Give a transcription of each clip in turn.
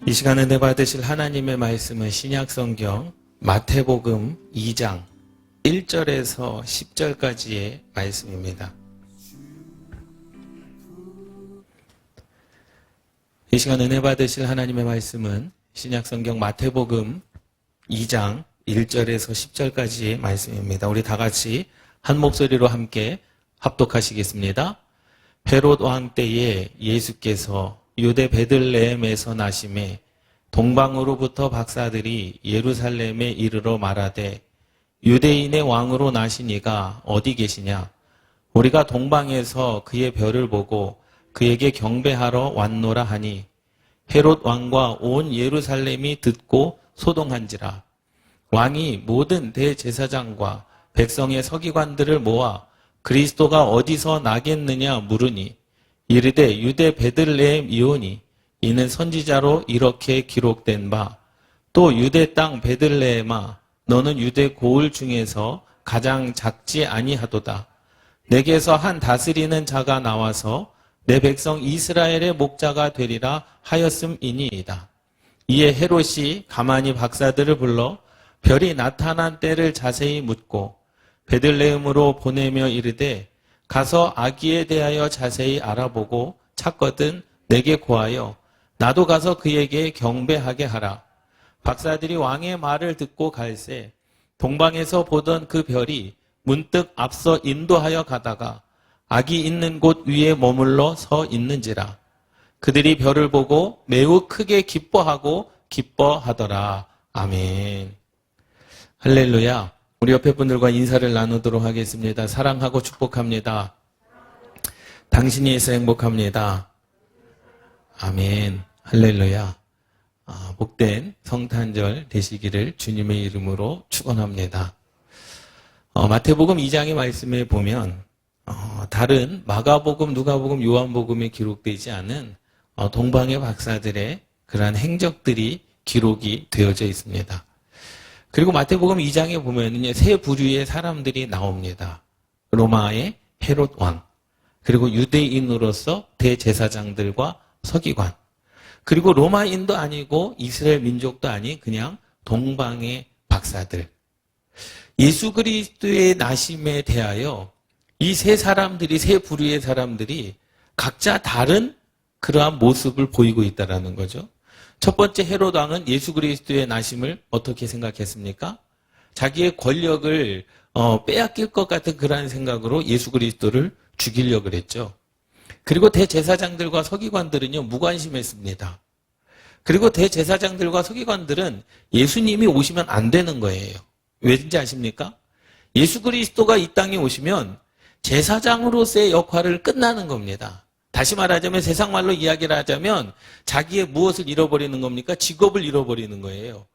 이 시간에 은혜 받으실 하나님의 말씀은 신약성경 마태복음 2장 1절에서 10절까지의 말씀입니다. 이 시간 은혜 받으실 하나님의 말씀은 신약성경 마태복음 2장 1절에서 10절까지의 말씀입니다. 우리 다 같이 한 목소리로 함께 합독하시겠습니다. 헤롯 왕 때에 예수께서 유대 베들레헴에서 나심에 동방으로부터 박사들이 예루살렘에 이르러 말하되 유대인의 왕으로 나신 이가 어디 계시냐? 우리가 동방에서 그의 별을 보고 그에게 경배하러 왔노라 하니 헤롯 왕과 온 예루살렘이 듣고 소동한지라. 왕이 모든 대제사장과 백성의 서기관들을 모아 그리스도가 어디서 나겠느냐 물으니 이르되 유대 베들레헴이오니 이는 선지자로 이렇게 기록된 바 또 유대 땅 베들레헴아 너는 유대 고을 중에서 가장 작지 아니하도다. 내게서 한 다스리는 자가 나와서 내 백성 이스라엘의 목자가 되리라 하였음이니이다. 이에 헤롯이 가만히 박사들을 불러 별이 나타난 때를 자세히 묻고 베들레헴으로 보내며 이르되 가서 아기에 대하여 자세히 알아보고 찾거든 내게 고하여 나도 가서 그에게 경배하게 하라. 박사들이 왕의 말을 듣고 갈새 동방에서 보던 그 별이 문득 앞서 인도하여 가다가 아기 있는 곳 위에 머물러 서 있는지라. 그들이 별을 보고 매우 크게 기뻐하고 기뻐하더라. 아멘. 할렐루야. 우리 옆에 분들과 인사를 나누도록 하겠습니다. 사랑하고 축복합니다. 당신이 있어 행복합니다. 아멘. 할렐루야. 복된 성탄절 되시기를 주님의 이름으로 축원합니다. 마태복음 2장의 말씀에 보면 다른 마가복음, 누가복음, 요한복음에 기록되지 않은 동방의 박사들의 그러한 행적들이 기록이 되어져 있습니다. 그리고 마태복음 2장에 보면은요, 세 부류의 사람들이 나옵니다. 로마의 헤롯 왕, 그리고 유대인으로서 대제사장들과 서기관, 그리고 로마인도 아니고 이스라엘 민족도 아닌 그냥 동방의 박사들. 예수 그리스도의 나심에 대하여 이 세 사람들이, 세 부류의 사람들이 각자 다른 그러한 모습을 보이고 있다는 거죠. 첫 번째 헤롯 왕은 예수 그리스도의 나심을 어떻게 생각했습니까? 자기의 권력을 빼앗길 것 같은 그러한 생각으로 예수 그리스도를 죽이려고 했죠. 그리고 대제사장들과 서기관들은요, 무관심했습니다. 그리고 대제사장들과 서기관들은 예수님이 오시면 안 되는 거예요. 왠지 아십니까? 예수 그리스도가 이 땅에 오시면 제사장으로서의 역할을 끝나는 겁니다. 다시 말하자면 세상 말로 이야기를 하자면 자기의 무엇을 잃어버리는 겁니까? 직업을 잃어버리는 거예요.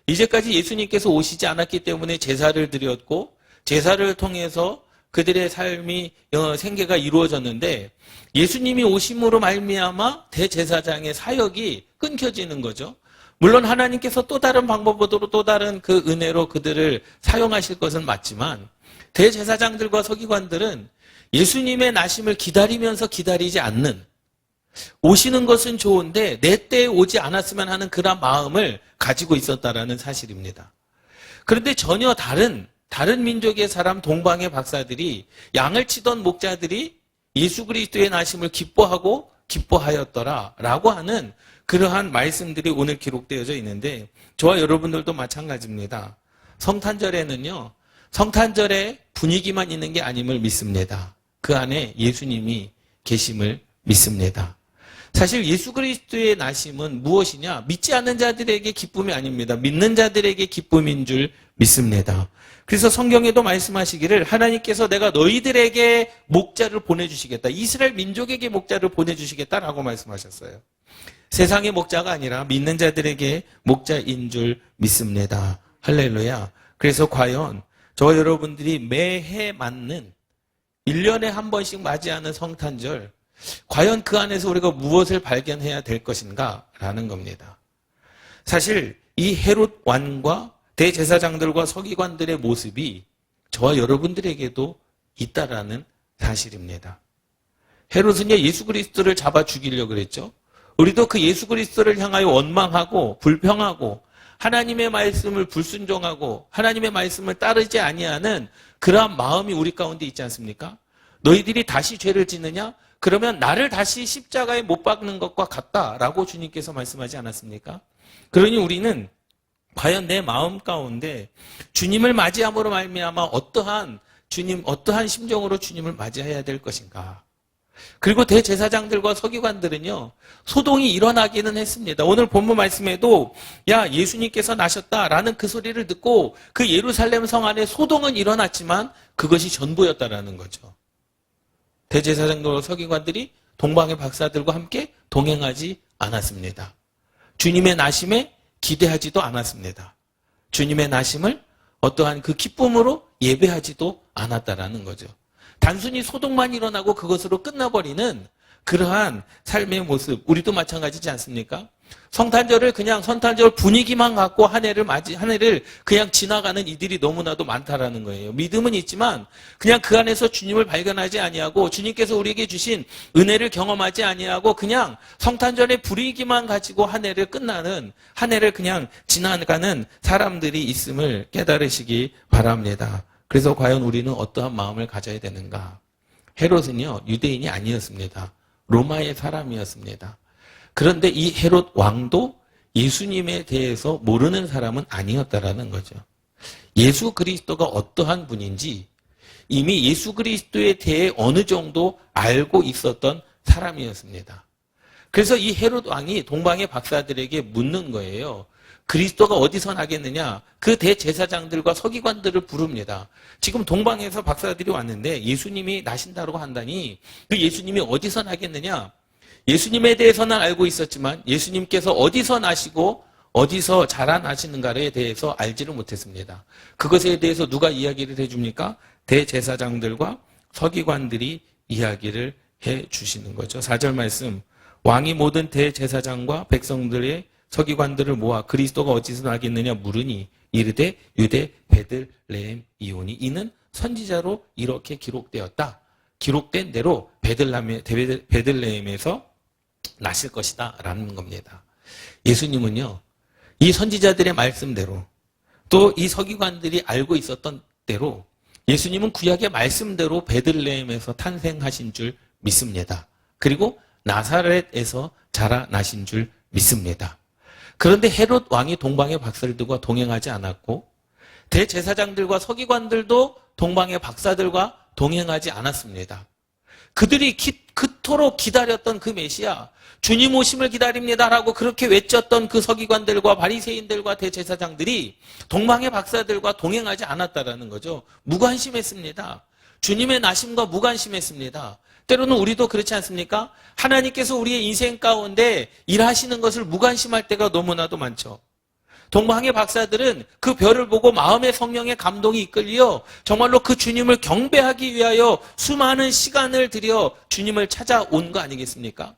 이제까지 예수님께서 오시지 않았기 때문에 제사를 드렸고 제사를 통해서 그들의 삶이 생계가 이루어졌는데 예수님이 오심으로 말미암아 대제사장의 사역이 끊겨지는 거죠. 물론 하나님께서 또 다른 방법으로 또 다른 그 은혜로 그들을 사용하실 것은 맞지만 대제사장들과 서기관들은 예수님의 나심을 기다리면서 기다리지 않는, 오시는 것은 좋은데 내 때에 오지 않았으면 하는 그런 마음을 가지고 있었다라는 사실입니다. 그런데 전혀 다른 민족의 사람, 동방의 박사들이, 양을 치던 목자들이 예수 그리스도의 나심을 기뻐하고 기뻐하였더라라고 하는 그러한 말씀들이 오늘 기록되어져 있는데 저와 여러분들도 마찬가지입니다. 성탄절에는요, 성탄절의 분위기만 있는 게 아님을 믿습니다. 그 안에 예수님이 계심을 믿습니다. 사실 예수 그리스도의 나심은 무엇이냐? 믿지 않는 자들에게 기쁨이 아닙니다. 믿는 자들에게 기쁨인 줄 믿습니다. 그래서 성경에도 말씀하시기를 하나님께서 내가 너희들에게 목자를 보내주시겠다. 이스라엘 민족에게 목자를 보내주시겠다라고 말씀하셨어요. 세상의 목자가 아니라 믿는 자들에게 목자인 줄 믿습니다. 할렐루야. 그래서 과연 저와 여러분들이 매해 맞는 1년에 한 번씩 맞이하는 성탄절, 과연 그 안에서 우리가 무엇을 발견해야 될 것인가? 라는 겁니다. 사실 이 헤롯 왕과 대제사장들과 서기관들의 모습이 저와 여러분들에게도 있다라는 사실입니다. 헤롯은요, 예수 그리스도를 잡아 죽이려고 그랬죠. 우리도 그 예수 그리스도를 향하여 원망하고 불평하고 하나님의 말씀을 불순종하고 하나님의 말씀을 따르지 아니하는 그러한 마음이 우리 가운데 있지 않습니까? 너희들이 다시 죄를 짓느냐? 그러면 나를 다시 십자가에 못 박는 것과 같다라고 주님께서 말씀하지 않았습니까? 그러니 우리는 과연 내 마음 가운데 주님을 맞이함으로 말미암아 어떠한 심정으로 주님을 맞이해야 될 것인가? 그리고 대제사장들과 서기관들은요, 소동이 일어나기는 했습니다. 오늘 본문 말씀에도 야, 예수님께서 나셨다라는 그 소리를 듣고 그 예루살렘 성 안에 소동은 일어났지만 그것이 전부였다라는 거죠. 대제사장들과 서기관들이 동방의 박사들과 함께 동행하지 않았습니다. 주님의 나심에 기대하지도 않았습니다. 주님의 나심을 어떠한 그 기쁨으로 예배하지도 않았다라는 거죠. 단순히 소동만 일어나고 그것으로 끝나버리는 그러한 삶의 모습, 우리도 마찬가지지 않습니까? 성탄절을 그냥 성탄절 분위기만 갖고 한 해를 그냥 지나가는 이들이 너무나도 많다라는 거예요. 믿음은 있지만 그냥 그 안에서 주님을 발견하지 아니하고 주님께서 우리에게 주신 은혜를 경험하지 아니하고 그냥 성탄절의 분위기만 가지고 한 해를 그냥 지나가는 사람들이 있음을 깨달으시기 바랍니다. 그래서 과연 우리는 어떠한 마음을 가져야 되는가? 헤롯은요, 유대인이 아니었습니다. 로마의 사람이었습니다. 그런데 이 헤롯 왕도 예수님에 대해서 모르는 사람은 아니었다라는 거죠. 예수 그리스도가 어떠한 분인지 이미 예수 그리스도에 대해 어느 정도 알고 있었던 사람이었습니다. 그래서 이 헤롯 왕이 동방의 박사들에게 묻는 거예요. 그리스도가 어디서 나겠느냐? 그 대제사장들과 서기관들을 부릅니다. 지금 동방에서 박사들이 왔는데 예수님이 나신다고 한다니 그 예수님이 어디서 나겠느냐? 예수님에 대해서는 알고 있었지만 예수님께서 어디서 나시고 어디서 자라나시는가에 대해서 알지를 못했습니다. 그것에 대해서 누가 이야기를 해줍니까? 대제사장들과 서기관들이 이야기를 해주시는 거죠. 4절 말씀, 왕이 모든 대제사장과 백성들의 서기관들을 모아 그리스도가 어디서 나겠느냐 물으니 이르되 유대 베들레헴이오니 이는 선지자로 이렇게 기록되었다. 기록된 대로 베들레헴에서 나실 것이다 라는 겁니다. 예수님은요, 이 선지자들의 말씀대로 또 이 서기관들이 알고 있었던 대로 예수님은 구약의 말씀대로 베들레헴에서 탄생하신 줄 믿습니다. 그리고 나사렛에서 자라나신 줄 믿습니다. 그런데 헤롯 왕이 동방의 박사들과 동행하지 않았고 대제사장들과 서기관들도 동방의 박사들과 동행하지 않았습니다. 그들이 그토록 기다렸던 그 메시아, 주님 오심을 기다립니다라고 그렇게 외쳤던 그 서기관들과 바리새인들과 대제사장들이 동방의 박사들과 동행하지 않았다라는 거죠. 무관심했습니다. 주님의 나심과 무관심했습니다. 때로는 우리도 그렇지 않습니까? 하나님께서 우리의 인생 가운데 일하시는 것을 무관심할 때가 너무나도 많죠. 동방의 박사들은 그 별을 보고 마음의 성령의 감동이 이끌려 정말로 그 주님을 경배하기 위하여 수많은 시간을 들여 주님을 찾아온 거 아니겠습니까?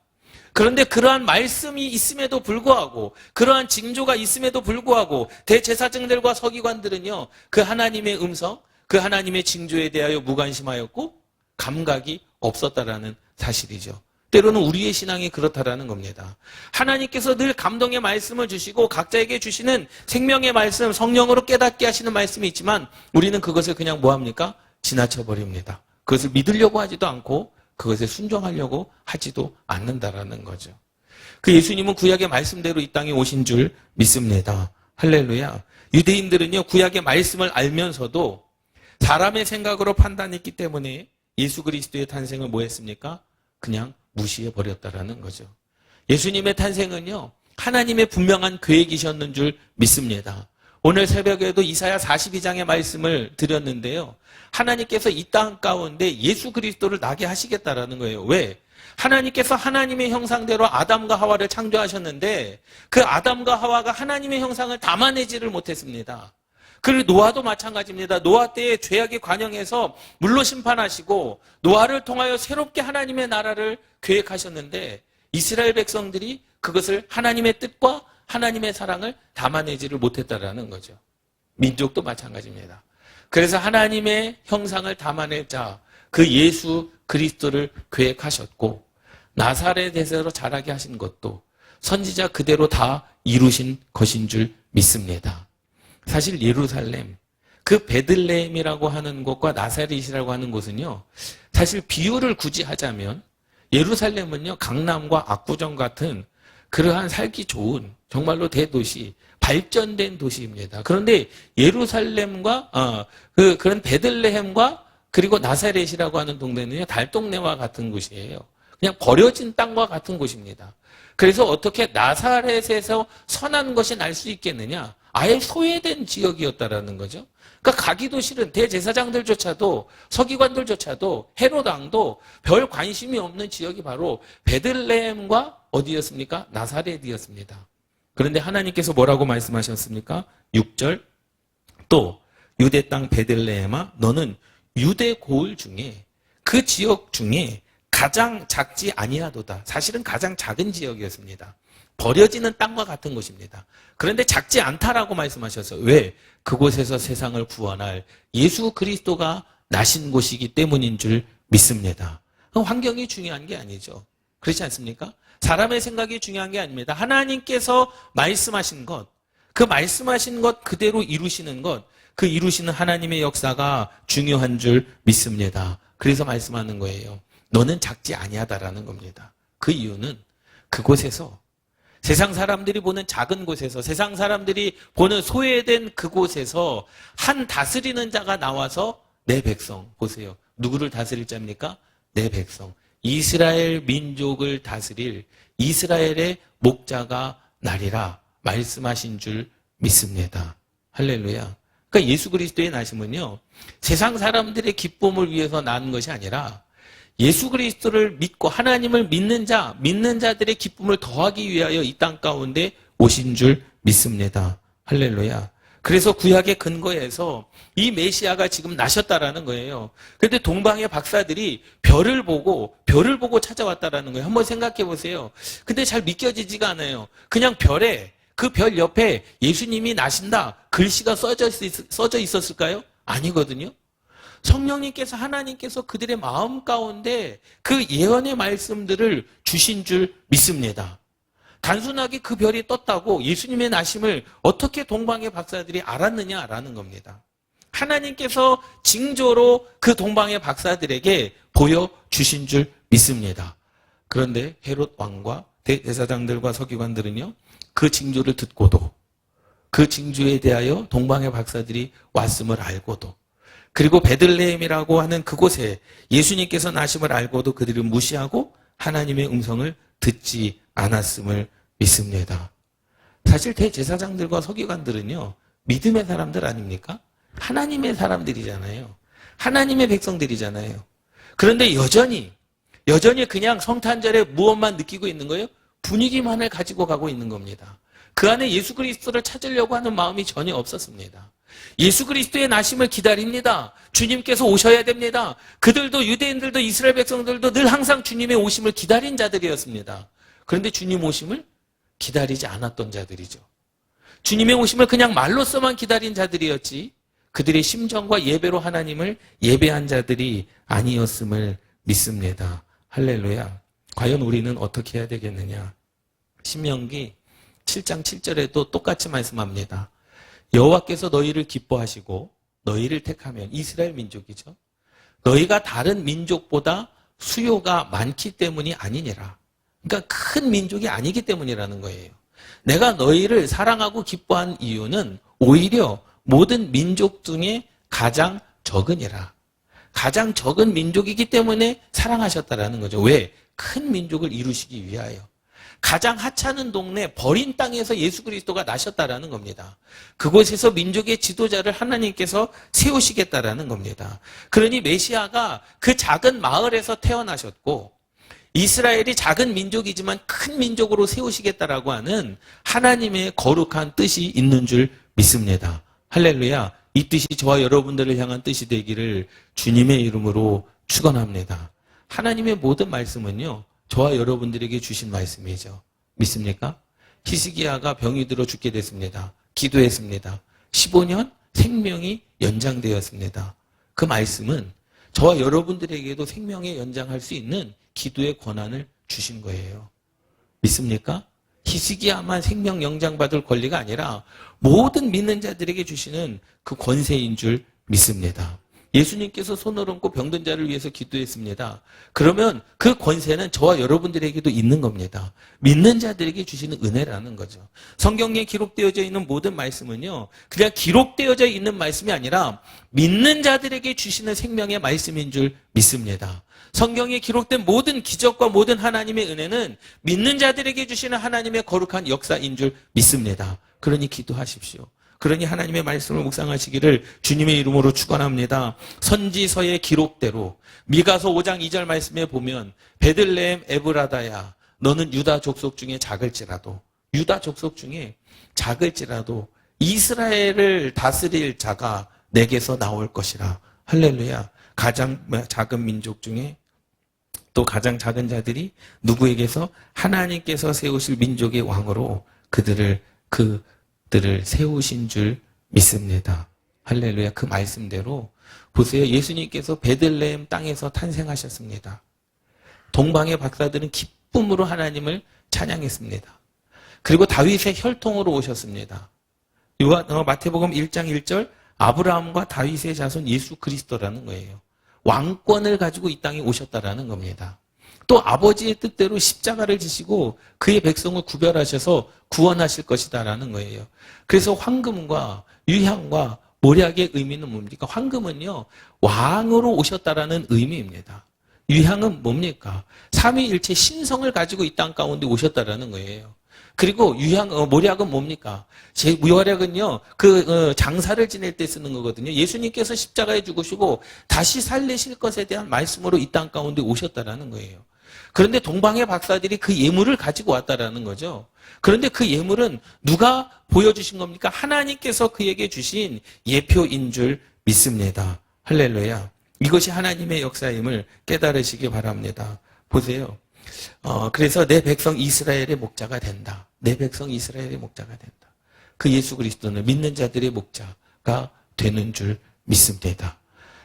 그런데 그러한 말씀이 있음에도 불구하고 그러한 징조가 있음에도 불구하고 대제사장들과 서기관들은요, 그 하나님의 음성, 그 하나님의 징조에 대하여 무관심하였고 감각이 없었다라는 사실이죠. 때로는 우리의 신앙이 그렇다라는 겁니다. 하나님께서 늘 감동의 말씀을 주시고 각자에게 주시는 생명의 말씀, 성령으로 깨닫게 하시는 말씀이 있지만 우리는 그것을 그냥 뭐합니까? 지나쳐버립니다. 그것을 믿으려고 하지도 않고 그것에 순종하려고 하지도 않는다라는 거죠. 그 예수님은 구약의 말씀대로 이 땅에 오신 줄 믿습니다. 할렐루야. 유대인들은요, 구약의 말씀을 알면서도 사람의 생각으로 판단했기 때문에 예수 그리스도의 탄생을 뭐 했습니까? 그냥 무시해버렸다라는 거죠. 예수님의 탄생은요, 하나님의 분명한 계획이셨는 줄 믿습니다. 오늘 새벽에도 이사야 42장의 말씀을 드렸는데요. 하나님께서 이 땅 가운데 예수 그리스도를 나게 하시겠다라는 거예요. 왜? 하나님께서 하나님의 형상대로 아담과 하와를 창조하셨는데 그 아담과 하와가 하나님의 형상을 담아내지를 못했습니다. 그리고 노아도 마찬가지입니다. 노아 때에 죄악이 관영해서 물로 심판하시고 노아를 통하여 새롭게 하나님의 나라를 계획하셨는데 이스라엘 백성들이 그것을 하나님의 뜻과 하나님의 사랑을 담아내지를 못했다라는 거죠. 민족도 마찬가지입니다. 그래서 하나님의 형상을 담아낼 자, 그 예수 그리스도를 계획하셨고 나사렛에서 자라게 하신 것도 선지자 그대로 다 이루신 것인 줄 믿습니다. 사실 예루살렘, 그 베들레헴이라고 하는 곳과 나사렛이라고 하는 곳은요, 사실 비유를 굳이 하자면 예루살렘은요, 강남과 압구정 같은 그러한 살기 좋은 정말로 대도시, 발전된 도시입니다. 그런데 예루살렘과 그런 베들레헴과 그리고 나사렛이라고 하는 동네는요, 달동네와 같은 곳이에요. 그냥 버려진 땅과 같은 곳입니다. 그래서 어떻게 나사렛에서 선한 것이 날 수 있겠느냐? 아예 소외된 지역이었다라는 거죠. 그러니까 가기도 싫은 대제사장들조차도, 서기관들조차도, 헤롯 왕도 별 관심이 없는 지역이 바로 베들레헴과 어디였습니까? 나사렛이었습니다. 그런데 하나님께서 뭐라고 말씀하셨습니까? 6절, 또 유대 땅 베들레헴아, 너는 유대 고을 중에 그 지역 중에 가장 작지 아니하도다. 사실은 가장 작은 지역이었습니다. 버려지는 땅과 같은 곳입니다. 그런데 작지 않다라고 말씀하셔서, 왜? 그곳에서 세상을 구원할 예수 그리스도가 나신 곳이기 때문인 줄 믿습니다. 환경이 중요한 게 아니죠. 그렇지 않습니까? 사람의 생각이 중요한 게 아닙니다. 하나님께서 말씀하신 것, 그 말씀하신 것 그대로 이루시는 것, 그 이루시는 하나님의 역사가 중요한 줄 믿습니다. 그래서 말씀하는 거예요. 너는 작지 아니하다라는 겁니다. 그 이유는 그곳에서, 세상 사람들이 보는 작은 곳에서, 세상 사람들이 보는 소외된 그곳에서 한 다스리는 자가 나와서 내 백성, 보세요. 누구를 다스릴 자입니까? 내 백성. 이스라엘 민족을 다스릴 이스라엘의 목자가 나리라 말씀하신 줄 믿습니다. 할렐루야. 그러니까 예수 그리스도의 나심은요, 세상 사람들의 기쁨을 위해서 난 것이 아니라 예수 그리스도를 믿고 하나님을 믿는 자들의 기쁨을 더하기 위하여 이 땅 가운데 오신 줄 믿습니다. 할렐루야. 그래서 구약의 근거에서 이 메시아가 지금 나셨다라는 거예요. 그런데 동방의 박사들이 별을 보고 찾아왔다라는 거예요. 한번 생각해 보세요. 근데 잘 믿겨지지가 않아요. 그냥 별에, 그 별 옆에 예수님이 나신다 글씨가 써져 있었을까요? 아니거든요. 성령님께서, 하나님께서 그들의 마음 가운데 그 예언의 말씀들을 주신 줄 믿습니다. 단순하게 그 별이 떴다고 예수님의 나심을 어떻게 동방의 박사들이 알았느냐라는 겁니다. 하나님께서 징조로 그 동방의 박사들에게 보여주신 줄 믿습니다. 그런데 헤롯 왕과 대제사장들과 서기관들은요, 그 징조를 듣고도, 그 징조에 대하여 동방의 박사들이 왔음을 알고도, 그리고 베들레헴이라고 하는 그곳에 예수님께서 나심을 알고도 그들을 무시하고 하나님의 음성을 듣지 않았음을 믿습니다. 사실 대제사장들과 서기관들은요, 믿음의 사람들 아닙니까? 하나님의 사람들이잖아요. 하나님의 백성들이잖아요. 그런데 여전히 그냥 성탄절에 무엇만 느끼고 있는 거예요? 분위기만을 가지고 가고 있는 겁니다. 그 안에 예수 그리스도를 찾으려고 하는 마음이 전혀 없었습니다. 예수 그리스도의 나심을 기다립니다. 주님께서 오셔야 됩니다. 그들도, 유대인들도 이스라엘 백성들도 늘 항상 주님의 오심을 기다린 자들이었습니다. 그런데 주님 오심을 기다리지 않았던 자들이죠. 주님의 오심을 그냥 말로서만 기다린 자들이었지 그들의 심정과 예배로 하나님을 예배한 자들이 아니었음을 믿습니다. 할렐루야. 과연 우리는 어떻게 해야 되겠느냐? 신명기 7장 7절에도 똑같이 말씀합니다. 여호와께서 너희를 기뻐하시고 너희를 택하면, 이스라엘 민족이죠. 너희가 다른 민족보다 수요가 많기 때문이 아니니라. 그러니까 큰 민족이 아니기 때문이라는 거예요. 내가 너희를 사랑하고 기뻐한 이유는 오히려 모든 민족 중에 가장 적으니라. 가장 적은 민족이기 때문에 사랑하셨다라는 거죠. 왜? 큰 민족을 이루시기 위하여. 가장 하찮은 동네, 버린 땅에서 예수 그리스도가 나셨다라는 겁니다. 그곳에서 민족의 지도자를 하나님께서 세우시겠다라는 겁니다. 그러니 메시아가 그 작은 마을에서 태어나셨고, 이스라엘이 작은 민족이지만 큰 민족으로 세우시겠다라고 하는 하나님의 거룩한 뜻이 있는 줄 믿습니다. 할렐루야. 이 뜻이 저와 여러분들을 향한 뜻이 되기를 주님의 이름으로 축원합니다. 하나님의 모든 말씀은요, 저와 여러분들에게 주신 말씀이죠. 믿습니까? 히스기야가 병이 들어 죽게 됐습니다. 기도했습니다. 15년 생명이 연장되었습니다. 그 말씀은 저와 여러분들에게도 생명에 연장할 수 있는 기도의 권한을 주신 거예요. 믿습니까? 히스기야만 생명 영장 받을 권리가 아니라 모든 믿는 자들에게 주시는 그 권세인 줄 믿습니다. 예수님께서 손을 얹고 병든 자를 위해서 기도했습니다. 그러면 그 권세는 저와 여러분들에게도 있는 겁니다. 믿는 자들에게 주시는 은혜라는 거죠. 성경에 기록되어져 있는 모든 말씀은요, 그냥 기록되어져 있는 말씀이 아니라 믿는 자들에게 주시는 생명의 말씀인 줄 믿습니다. 성경에 기록된 모든 기적과 모든 하나님의 은혜는 믿는 자들에게 주시는 하나님의 거룩한 역사인 줄 믿습니다. 그러니 기도하십시오. 그러니 하나님의 말씀을 묵상하시기를 주님의 이름으로 축원합니다. 선지서의 기록대로 미가서 5장 2절 말씀에 보면 베들레헴 에브라다야 너는 유다 족속 중에 작을지라도 유다 족속 중에 작을지라도 이스라엘을 다스릴 자가 내게서 나올 것이라. 할렐루야. 가장 작은 민족 중에 또 가장 작은 자들이 누구에게서 하나님께서 세우실 민족의 왕으로 그들을 세우신 줄 믿습니다. 할렐루야. 그 말씀대로 보세요. 예수님께서 베들레헴 땅에서 탄생하셨습니다. 동방의 박사들은 기쁨으로 하나님을 찬양했습니다. 그리고 다윗의 혈통으로 오셨습니다. 마태복음 1장 1절 아브라함과 다윗의 자손 예수 그리스도라는 거예요. 왕권을 가지고 이 땅에 오셨다라는 겁니다. 또 아버지의 뜻대로 십자가를 지시고 그의 백성을 구별하셔서 구원하실 것이다라는 거예요. 그래서 황금과 유향과 몰약의 의미는 뭡니까? 황금은요, 왕으로 오셨다라는 의미입니다. 유향은 뭡니까? 삼위일체 신성을 가지고 이 땅 가운데 오셨다라는 거예요. 그리고 몰약은 뭡니까? 몰약은요, 장사를 지낼 때 쓰는 거거든요. 예수님께서 십자가에 죽으시고 다시 살리실 것에 대한 말씀으로 이 땅 가운데 오셨다라는 거예요. 그런데 동방의 박사들이 그 예물을 가지고 왔다라는 거죠. 그런데 그 예물은 누가 보여주신 겁니까? 하나님께서 그에게 주신 예표인 줄 믿습니다. 할렐루야. 이것이 하나님의 역사임을 깨달으시기 바랍니다. 보세요. 그래서 내 백성 이스라엘의 목자가 된다. 내 백성 이스라엘의 목자가 된다. 그 예수 그리스도는 믿는 자들의 목자가 되는 줄 믿습니다.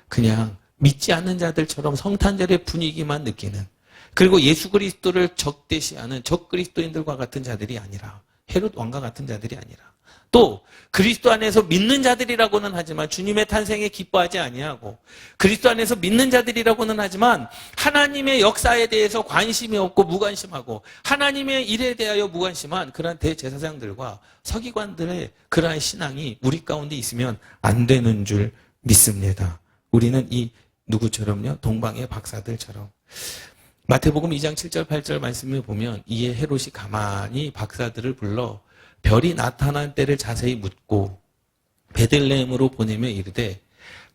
그냥 믿지 않는 자들처럼 성탄절의 분위기만 느끼는, 그리고 예수 그리스도를 적대시하는 적그리스도인들과 같은 자들이 아니라, 헤롯 왕과 같은 자들이 아니라, 또 그리스도 안에서 믿는 자들이라고는 하지만 주님의 탄생에 기뻐하지 아니하고, 그리스도 안에서 믿는 자들이라고는 하지만 하나님의 역사에 대해서 관심이 없고 무관심하고 하나님의 일에 대하여 무관심한 그러한 대제사장들과 서기관들의 그러한 신앙이 우리 가운데 있으면 안 되는 줄 믿습니다. 우리는 이 누구처럼요? 동방의 박사들처럼. 마태복음 2장 7절 8절 말씀을 보면 이에 헤롯이 가만히 박사들을 불러 별이 나타난 때를 자세히 묻고 베들레헴으로 보내며 이르되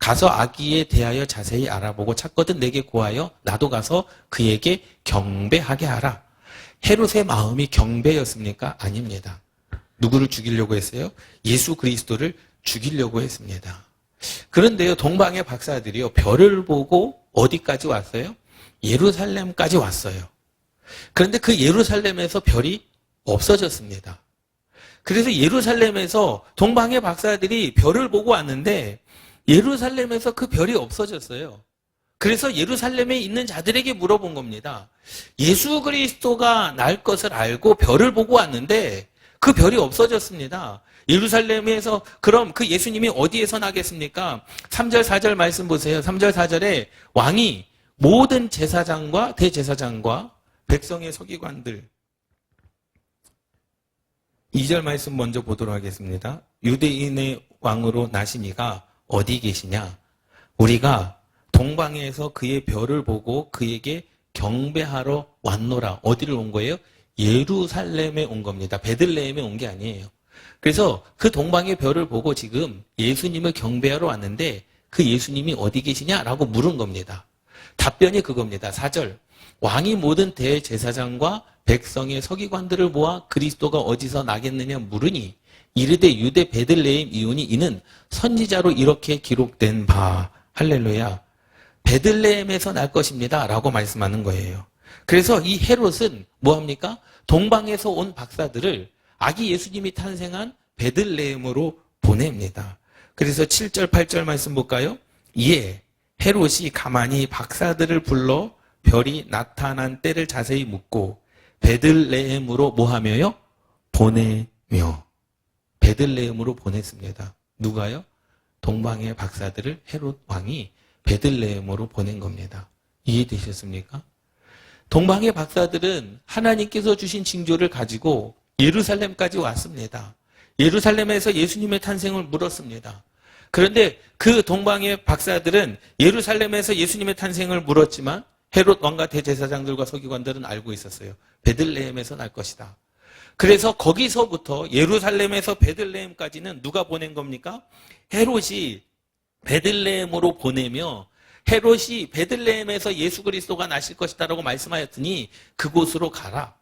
가서 아기에 대하여 자세히 알아보고 찾거든 내게 고하여 나도 가서 그에게 경배하게 하라. 헤롯의 마음이 경배였습니까? 아닙니다. 누구를 죽이려고 했어요? 예수 그리스도를 죽이려고 했습니다. 그런데요, 동방의 박사들이요, 별을 보고 어디까지 왔어요? 예루살렘까지 왔어요. 그런데 그 예루살렘에서 별이 없어졌습니다. 그래서 예루살렘에서 동방의 박사들이 별을 보고 왔는데 예루살렘에서 그 별이 없어졌어요. 그래서 예루살렘에 있는 자들에게 물어본 겁니다. 예수 그리스도가 날 것을 알고 별을 보고 왔는데 그 별이 없어졌습니다. 예루살렘에서 그럼 그 예수님이 어디에서 나겠습니까? 3절 4절 말씀 보세요. 3절 4절에 왕이 모든 제사장과 대제사장과 백성의 서기관들, 2절 말씀 먼저 보도록 하겠습니다. 유대인의 왕으로 나시니가 어디 계시냐? 우리가 동방에서 그의 별을 보고 그에게 경배하러 왔노라. 어디를 온 거예요? 예루살렘에 온 겁니다. 베들레헴에 온 게 아니에요. 그래서 그 동방의 별을 보고 지금 예수님을 경배하러 왔는데 그 예수님이 어디 계시냐라고 물은 겁니다. 답변이 그겁니다. 4절. 왕이 모든 대제사장과 백성의 서기관들을 모아 그리스도가 어디서 나겠느냐 물으니 이르되 유대 베들레헴 이오니 이는 선지자로 이렇게 기록된 바. 할렐루야. 베들레헴에서 날 것입니다 라고 말씀하는 거예요. 그래서 이 헤롯은 뭐합니까? 동방에서 온 박사들을 아기 예수님이 탄생한 베들레헴으로 보냅니다. 그래서 7절 8절 말씀 볼까요? 이에 헤롯이 가만히 박사들을 불러 별이 나타난 때를 자세히 묻고 베들레헴으로 뭐하며요? 보내며 베들레헴으로 보냈습니다. 누가요? 동방의 박사들을 헤롯 왕이 베들레헴으로 보낸 겁니다. 이해되셨습니까? 동방의 박사들은 하나님께서 주신 징조를 가지고 예루살렘까지 왔습니다. 예루살렘에서 예수님의 탄생을 물었습니다. 그런데 그 동방의 박사들은 예루살렘에서 예수님의 탄생을 물었지만 헤롯 왕과 대제사장들과 서기관들은 알고 있었어요. 베들레헴에서 날 것이다. 그래서 거기서부터 예루살렘에서 베들레헴까지는 누가 보낸 겁니까? 헤롯이 베들레헴으로 보내며 헤롯이 베들레헴에서 예수 그리스도가 나실 것이다라고 말씀하였더니 그곳으로 가라.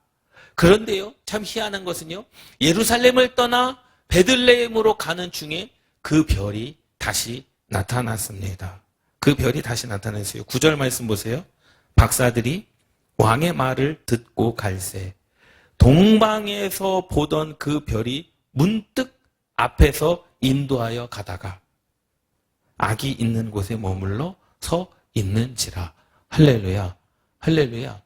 그런데요, 참 희한한 것은요, 예루살렘을 떠나 베들레헴으로 가는 중에 그 별이 다시 나타났습니다. 그 별이 다시 나타났어요. 9절 말씀 보세요. 박사들이 왕의 말을 듣고 갈새 동방에서 보던 그 별이 문득 앞에서 인도하여 가다가 악이 있는 곳에 머물러 서 있는지라. 할렐루야. 할렐루야.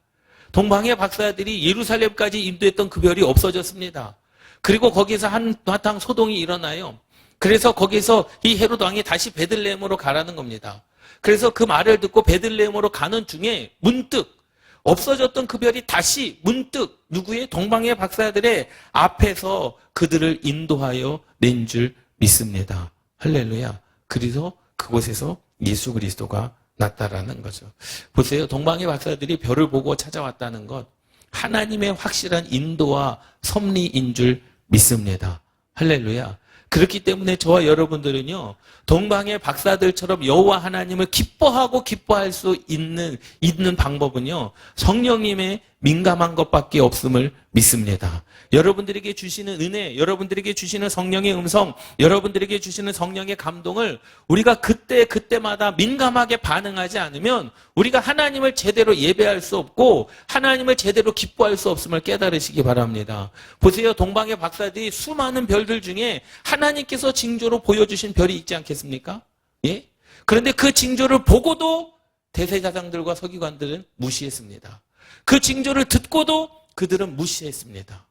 동방의 박사들이 예루살렘까지 인도했던 그 별이 없어졌습니다. 그리고 거기서 한바탕 소동이 일어나요. 그래서 거기서 이 헤롯 왕이 다시 베들레헴으로 가라는 겁니다. 그래서 그 말을 듣고 베들레헴으로 가는 중에 문득 없어졌던 그 별이 다시 문득 누구의? 동방의 박사들의 앞에서 그들을 인도하여 낸 줄 믿습니다. 할렐루야. 그래서 그곳에서 예수 그리스도가 났다라는 거죠. 보세요. 동방의 박사들이 별을 보고 찾아왔다는 것, 하나님의 확실한 인도와 섭리인 줄 믿습니다. 할렐루야. 그렇기 때문에 저와 여러분들은요, 동방의 박사들처럼 여호와 하나님을 기뻐하고 기뻐할 수 있는 방법은요, 성령님의 민감한 것밖에 없음을 믿습니다. 여러분들에게 주시는 은혜, 여러분들에게 주시는 성령의 음성, 여러분들에게 주시는 성령의 감동을 우리가 그때마다 민감하게 반응하지 않으면 우리가 하나님을 제대로 예배할 수 없고 하나님을 제대로 기뻐할 수 없음을 깨달으시기 바랍니다. 보세요. 동방의 박사들이 수많은 별들 중에 하나님께서 징조로 보여주신 별이 있지 않겠습니까? 예? 그런데 그 징조를 보고도 대제사장들과 서기관들은 무시했습니다. 그 징조를 듣고도 그들은 무시했습니다.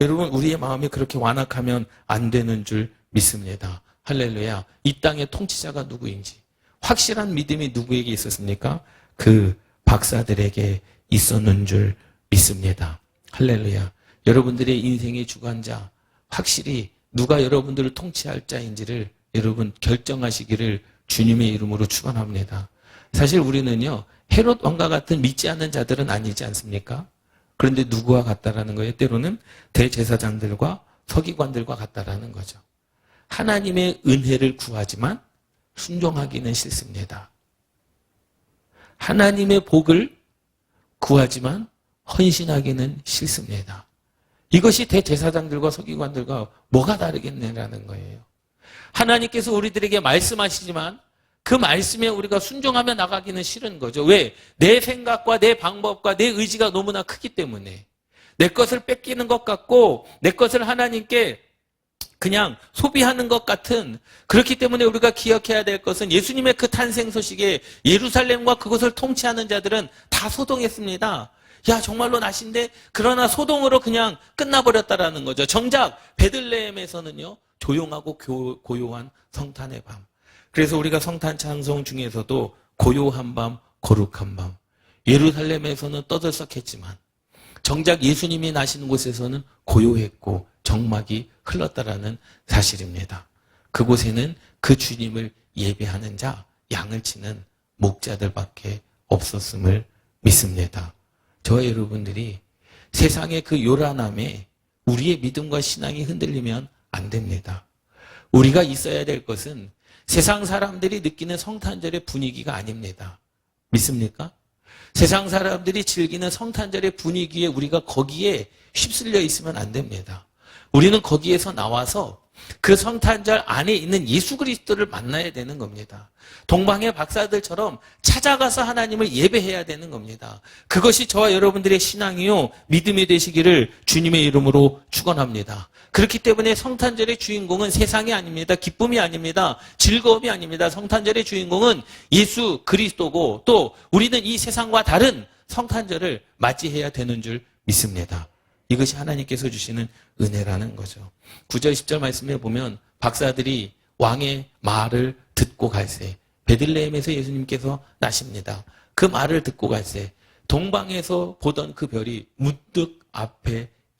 여러분, 우리의 마음이 그렇게 완악하면 안 되는 줄 믿습니다. 할렐루야. 이 땅의 통치자가 누구인지 확실한 믿음이 누구에게 있었습니까? 그 박사들에게 있었는 줄 믿습니다. 할렐루야. 여러분들의 인생의 주관자, 확실히 누가 여러분들을 통치할 자인지를 여러분 결정하시기를 주님의 이름으로 축원합니다. 사실 우리는요, 헤롯 왕과 같은 믿지 않는 자들은 아니지 않습니까? 그런데 누구와 같다라는 거예요? 때로는 대제사장들과 서기관들과 같다라는 거죠. 하나님의 은혜를 구하지만 순종하기는 싫습니다. 하나님의 복을 구하지만 헌신하기는 싫습니다. 이것이 대제사장들과 서기관들과 뭐가 다르겠느냐는 거예요. 하나님께서 우리들에게 말씀하시지만 그 말씀에 우리가 순종하며 나가기는 싫은 거죠. 왜? 내 생각과 내 방법과 내 의지가 너무나 크기 때문에 내 것을 뺏기는 것 같고 내 것을 하나님께 그냥 소비하는 것 같은, 그렇기 때문에 우리가 기억해야 될 것은 예수님의 그 탄생 소식에 예루살렘과 그것을 통치하는 자들은 다 소동했습니다. 야, 정말로 나신데? 그러나 소동으로 그냥 끝나버렸다라는 거죠. 정작 베들레헴에서는요, 조용하고 고요한 성탄의 밤. 그래서 우리가 성탄 찬송 중에서도 고요한 밤, 거룩한 밤. 예루살렘에서는 떠들썩했지만 정작 예수님이 나시는 곳에서는 고요했고 정막이 흘렀다라는 사실입니다. 그곳에는 그 주님을 예배하는 자, 양을 치는 목자들밖에 없었음을 믿습니다. 저와 여러분들이 세상의 그 요란함에 우리의 믿음과 신앙이 흔들리면 안 됩니다. 우리가 있어야 될 것은 세상 사람들이 느끼는 성탄절의 분위기가 아닙니다. 믿습니까? 세상 사람들이 즐기는 성탄절의 분위기에 우리가 거기에 휩쓸려 있으면 안 됩니다. 우리는 거기에서 나와서 그 성탄절 안에 있는 예수 그리스도를 만나야 되는 겁니다. 동방의 박사들처럼 찾아가서 하나님을 예배해야 되는 겁니다. 그것이 저와 여러분들의 신앙이요, 믿음이 되시기를 주님의 이름으로 축원합니다. 그렇기 때문에 성탄절의 주인공은 세상이 아닙니다. 기쁨이 아닙니다. 즐거움이 아닙니다. 성탄절의 주인공은 예수 그리스도고, 또 우리는 이 세상과 다른 성탄절을 맞이해야 되는 줄 믿습니다. 이것이 하나님께서 주시는 은혜라는 거죠. 9절 10절 말씀에 보면 박사들이 왕의 말을 듣고 갈새 베들레헴에서 예수님께서 나십니다. 그 말을 듣고 갈새 동방에서 보던 그 별이 문득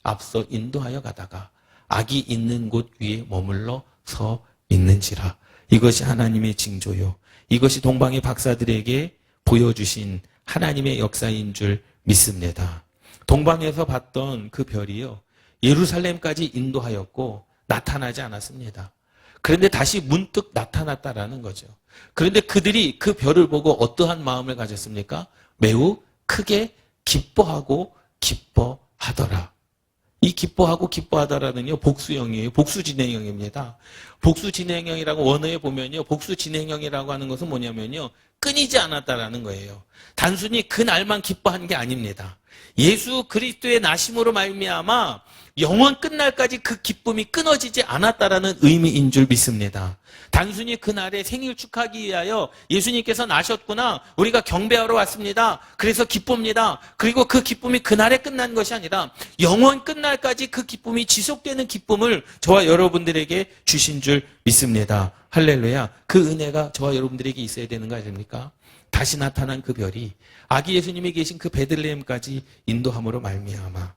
앞서 인도하여 가다가 악이 있는 곳 위에 머물러 서 있는지라. 이것이 하나님의 징조요. 이것이 동방의 박사들에게 보여주신 하나님의 역사인 줄 믿습니다. 동방에서 봤던 그 별이요, 예루살렘까지 인도하였고 나타나지 않았습니다. 그런데 다시 문득 나타났다라는 거죠. 그런데 그들이 그 별을 보고 어떠한 마음을 가졌습니까? 매우 크게 기뻐하고 기뻐하더라. 이 기뻐하고 기뻐하다라는요, 복수형이에요. 복수진행형입니다. 복수진행형이라고 원어에 보면요, 복수진행형이라고 하는 것은 뭐냐면요, 끊이지 않았다라는 거예요. 단순히 그날만 기뻐한 게 아닙니다. 예수 그리스도의 나심으로 말미암아 영원 끝날까지 그 기쁨이 끊어지지 않았다라는 의미인 줄 믿습니다. 단순히 그날의 생일 축하하기 위하여 예수님께서 나셨구나, 우리가 경배하러 왔습니다, 그래서 기쁩니다, 그리고 그 기쁨이 그날에 끝난 것이 아니라 영원 끝날까지 그 기쁨이 지속되는 기쁨을 저와 여러분들에게 주신 줄 믿습니다. 할렐루야. 그 은혜가 저와 여러분들에게 있어야 되는 거 아닙니까? 다시 나타난 그 별이 아기 예수님이 계신 그 베들레헴까지 인도함으로 말미암아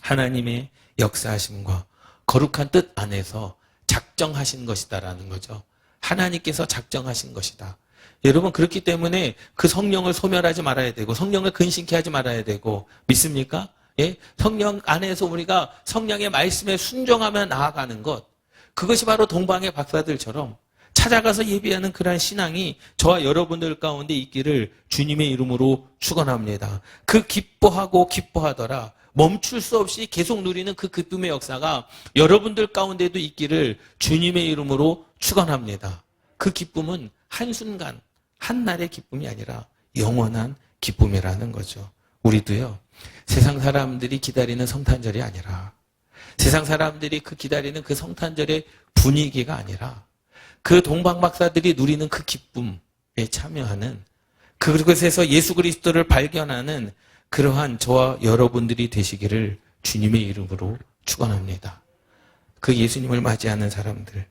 하나님의 역사하심과 거룩한 뜻 안에서 작정하신 것이다라는 거죠. 하나님께서 작정하신 것이다. 여러분, 그렇기 때문에 그 성령을 소멸하지 말아야 되고 성령을 근심케 하지 말아야 되고, 믿습니까? 예? 성령 안에서 우리가 성령의 말씀에 순종하며 나아가는 것, 그것이 바로 동방의 박사들처럼 찾아가서 예배하는 그러한 신앙이 저와 여러분들 가운데 있기를 주님의 이름으로 축원합니다. 그 기뻐하고 기뻐하더라, 멈출 수 없이 계속 누리는 그 기쁨의 역사가 여러분들 가운데도 있기를 주님의 이름으로 축원합니다. 그 기쁨은 한순간, 한날의 기쁨이 아니라 영원한 기쁨이라는 거죠. 우리도요, 세상 사람들이 기다리는 성탄절이 아니라, 세상 사람들이 그 기다리는 그 성탄절의 분위기가 아니라, 그 동방박사들이 누리는 그 기쁨에 참여하는, 그곳에서 예수 그리스도를 발견하는 그러한 저와 여러분들이 되시기를 주님의 이름으로 축원합니다. 그 예수님을 맞이하는 사람들,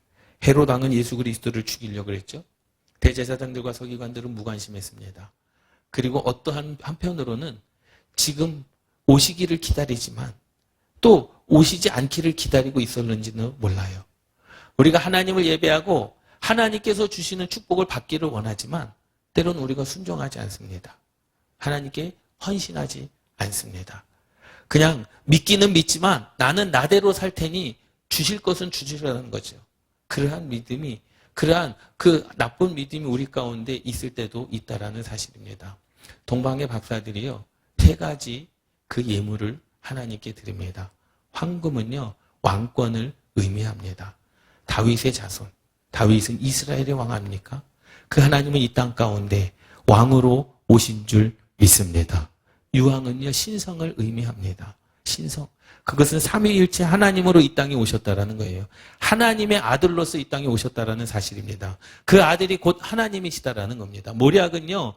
헤롯 왕은 예수 그리스도를 죽이려고 했죠. 대제사장들과 서기관들은 무관심했습니다. 그리고 어떠한 한편으로는 지금 오시기를 기다리지만 또 오시지 않기를 기다리고 있었는지는 몰라요. 우리가 하나님을 예배하고 하나님께서 주시는 축복을 받기를 원하지만 때로는 우리가 순종하지 않습니다. 하나님께 헌신하지 않습니다. 그냥 믿기는 믿지만 나는 나대로 살 테니 주실 것은 주시라는 거죠. 그러한 믿음이, 그러한 그 나쁜 믿음이 우리 가운데 있을 때도 있다라는 사실입니다. 동방의 박사들이요, 3가지 그 예물을 하나님께 드립니다. 황금은요, 왕권을 의미합니다. 다윗의 자손, 다윗은 이스라엘의 왕 아닙니까? 그 하나님은 이 땅 가운데 왕으로 오신 줄 믿습니다. 유황은요, 신성을 의미합니다. 신성. 그것은 삼위일체 하나님으로 이 땅에 오셨다라는 거예요. 하나님의 아들로서 이 땅에 오셨다라는 사실입니다. 그 아들이 곧 하나님이시다라는 겁니다. 모략은요,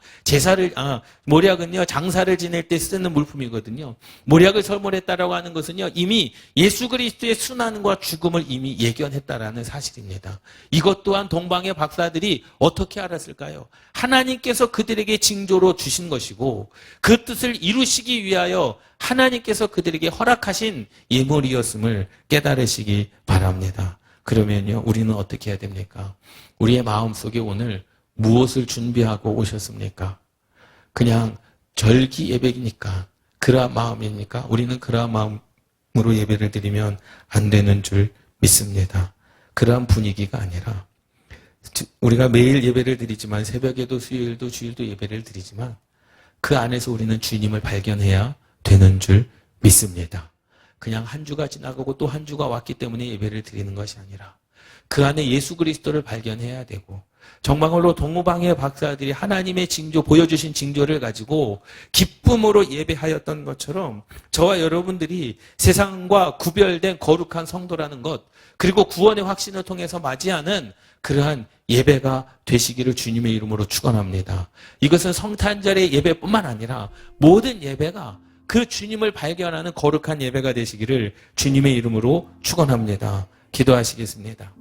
모략은요, 장사를 지낼 때 쓰는 물품이거든요. 모략을 설물했다라고 하는 것은요, 이미 예수 그리스도의 순환과 죽음을 이미 예견했다라는 사실입니다. 이것 또한 동방의 박사들이 어떻게 알았을까요? 하나님께서 그들에게 징조로 주신 것이고 그 뜻을 이루시기 위하여 하나님께서 그들에게 허락하신 예물이었음을 깨달으시기 바랍니다. 그러면요, 우리는 어떻게 해야 됩니까? 우리의 마음속에 오늘 무엇을 준비하고 오셨습니까? 그냥 절기 예배니까 그러한 마음입니까? 우리는 그러한 마음으로 예배를 드리면 안 되는 줄 믿습니다. 그러한 분위기가 아니라, 우리가 매일 예배를 드리지만 새벽에도 수요일도 주일도 예배를 드리지만 그 안에서 우리는 주님을 발견해야 되는 줄 믿습니다. 그냥 한 주가 지나가고 또 한 주가 왔기 때문에 예배를 드리는 것이 아니라 그 안에 예수 그리스도를 발견해야 되고, 정말로 동방의 박사들이 하나님의 징조, 보여주신 징조를 가지고 기쁨으로 예배하였던 것처럼 저와 여러분들이 세상과 구별된 거룩한 성도라는 것, 그리고 구원의 확신을 통해서 맞이하는 그러한 예배가 되시기를 주님의 이름으로 축원합니다. 이것은 성탄절의 예배뿐만 아니라 모든 예배가 그 주님을 발견하는 거룩한 예배가 되시기를 주님의 이름으로 축원합니다. 기도하시겠습니다.